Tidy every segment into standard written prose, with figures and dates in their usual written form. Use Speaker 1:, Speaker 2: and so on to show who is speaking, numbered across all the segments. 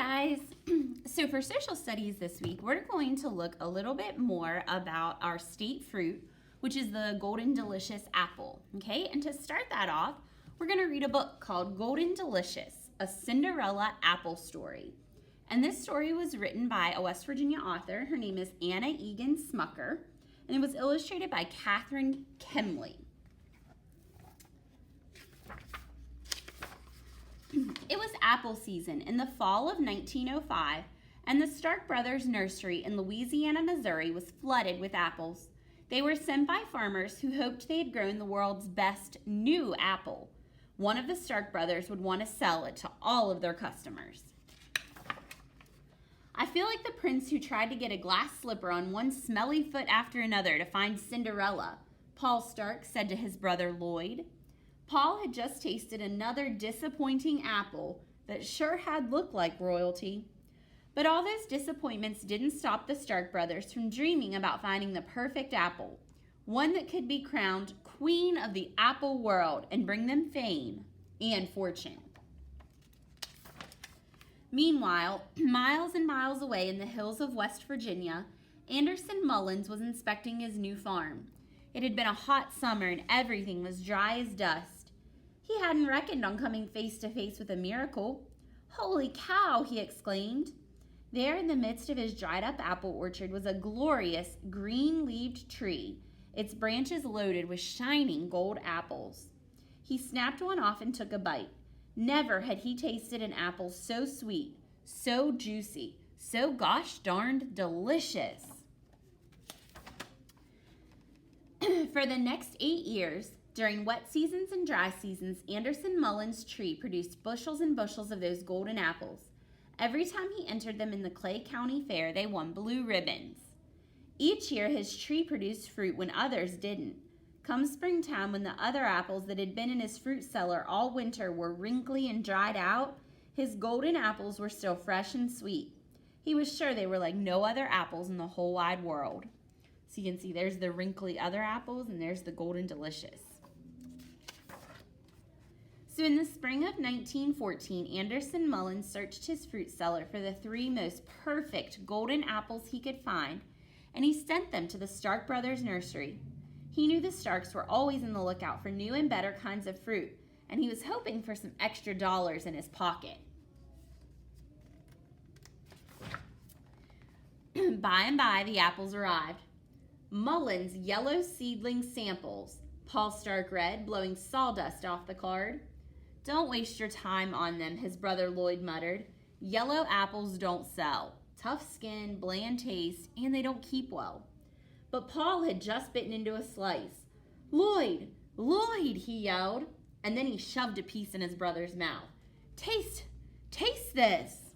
Speaker 1: guys. So for social studies this week, we're going to look a little bit more about our state fruit, which is the Golden Delicious apple. Okay, and to start that off, we're going to read a book called Golden Delicious, a Cinderella Apple Story. And this story was written by a West Virginia author. Her name is Anna Egan Smucker, and it was illustrated by Catherine Kemley. It was apple season in the fall of 1905, and the Stark Brothers nursery in Louisiana, Missouri was flooded with apples. They were sent by farmers who hoped they had grown the world's best new apple. One of the Stark brothers would want to sell it to all of their customers. I feel like the prince who tried to get a glass slipper on one smelly foot after another to find Cinderella, Paul Stark said to his brother Lloyd. Paul had just tasted another disappointing apple that sure had looked like royalty. But all those disappointments didn't stop the Stark brothers from dreaming about finding the perfect apple, one that could be crowned queen of the apple world and bring them fame and fortune. Meanwhile, miles and miles away in the hills of West Virginia, Anderson Mullins was inspecting his new farm. It had been a hot summer and everything was dry as dust. He hadn't reckoned on coming face to face with a miracle. "Holy cow," he exclaimed. There in the midst of his dried up apple orchard was a glorious green-leaved tree, its branches loaded with shining gold apples. He snapped one off and took a bite. Never had he tasted an apple so sweet, so juicy, so gosh darned delicious. For the next 8 years, during wet seasons and dry seasons, Anderson Mullins' tree produced bushels and bushels of those golden apples. Every time he entered them in the Clay County Fair, they won blue ribbons. Each year, his tree produced fruit when others didn't. Come springtime, when the other apples that had been in his fruit cellar all winter were wrinkly and dried out, his golden apples were still fresh and sweet. He was sure they were like no other apples in the whole wide world. So you can see there's the wrinkly other apples and there's the Golden Delicious. So in the spring of 1914, Anderson Mullins searched his fruit cellar for the 3 most perfect golden apples he could find, and he sent them to the Stark Brothers nursery. He knew the Starks were always in the lookout for new and better kinds of fruit, and he was hoping for some extra dollars in his pocket. By and by, the apples arrived. Mullins' yellow seedling samples, Paul Stark read, blowing sawdust off the card. "Don't waste your time on them," his brother Lloyd muttered. "Yellow apples don't sell. Tough skin, bland taste, and they don't keep well." But Paul had just bitten into a slice. "Lloyd! Lloyd!" he yelled, and then he shoved a piece in his brother's mouth. Taste this."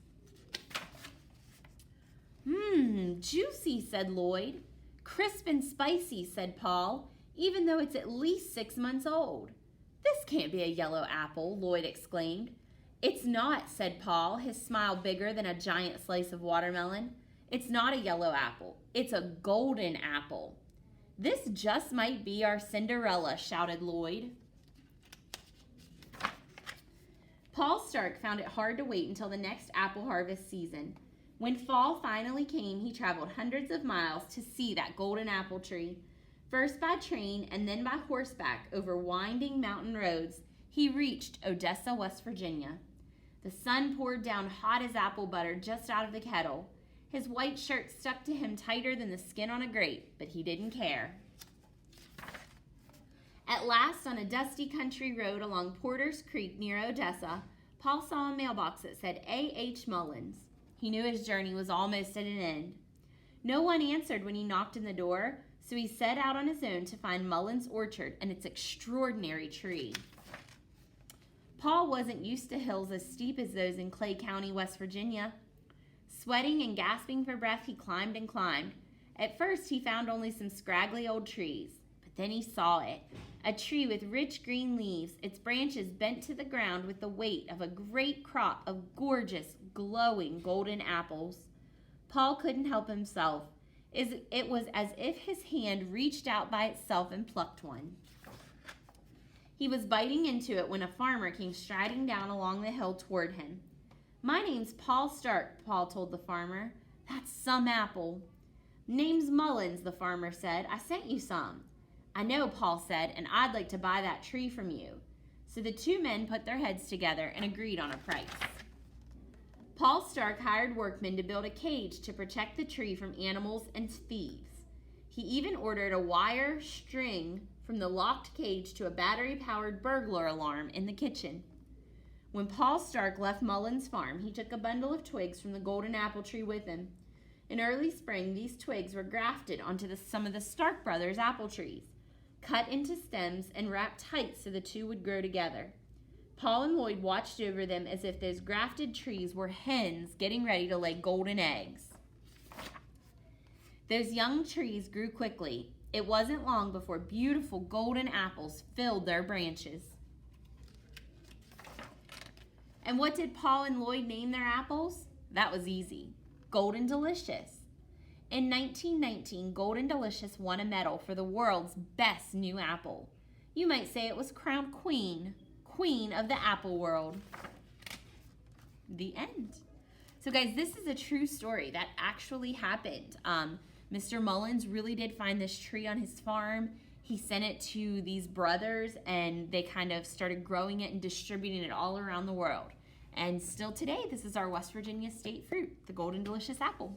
Speaker 1: Juicy," said Lloyd. "Crisp and spicy," said Paul, "even though it's at least 6 months old." "This can't be a yellow apple," Lloyd exclaimed. "It's not," said Paul, his smile bigger than a giant slice of watermelon. "It's not a yellow apple. It's a golden apple." "This just might be our Cinderella," shouted Lloyd. Paul Stark found it hard to wait until the next apple harvest season. When fall finally came, he traveled hundreds of miles to see that golden apple tree. First by train and then by horseback over winding mountain roads, he reached Odessa, West Virginia. The sun poured down hot as apple butter just out of the kettle. His white shirt stuck to him tighter than the skin on a grape, but he didn't care. At last, on a dusty country road along Porter's Creek near Odessa, Paul saw a mailbox that said A.H. Mullins. He knew his journey was almost at an end. No one answered when he knocked on the door, so he set out on his own to find Mullins' orchard and its extraordinary tree. Paul wasn't used to hills as steep as those in Clay County, West Virginia. Sweating and gasping for breath, he climbed and climbed. At first, he found only some scraggly old trees, but then he saw it. A tree with rich green leaves, its branches bent to the ground with the weight of a great crop of gorgeous, glowing golden apples. Paul couldn't help himself. It was as if his hand reached out by itself and plucked one. He was biting into it when a farmer came striding down along the hill toward him. My name's Paul Stark, Paul told the farmer. That's some apple. Name's Mullins, the farmer said. I sent you some. I know, Paul said, and I'd like to buy that tree from you. So the two men put their heads together and agreed on a price. Paul Stark hired workmen to build a cage to protect the tree from animals and thieves. He even ordered a wire string from the locked cage to a battery-powered burglar alarm in the kitchen. When Paul Stark left Mullins' farm, he took a bundle of twigs from the golden apple tree with him. In early spring, these twigs were grafted onto some of the Stark brothers' apple trees, cut into stems and wrapped tight so the two would grow together. Paul and Lloyd watched over them as if those grafted trees were hens getting ready to lay golden eggs. Those young trees grew quickly. It wasn't long before beautiful golden apples filled their branches. And what did Paul and Lloyd name their apples? That was easy. Golden Delicious. In 1919, Golden Delicious won a medal for the world's best new apple. You might say it was crowned queen of the apple world. The end. So guys, this is a true story that actually happened. Mr. Mullins really did find this tree on his farm. He sent it to these brothers and they kind of started growing it and distributing it all around the world. And still today, this is our West Virginia state fruit, the Golden Delicious apple.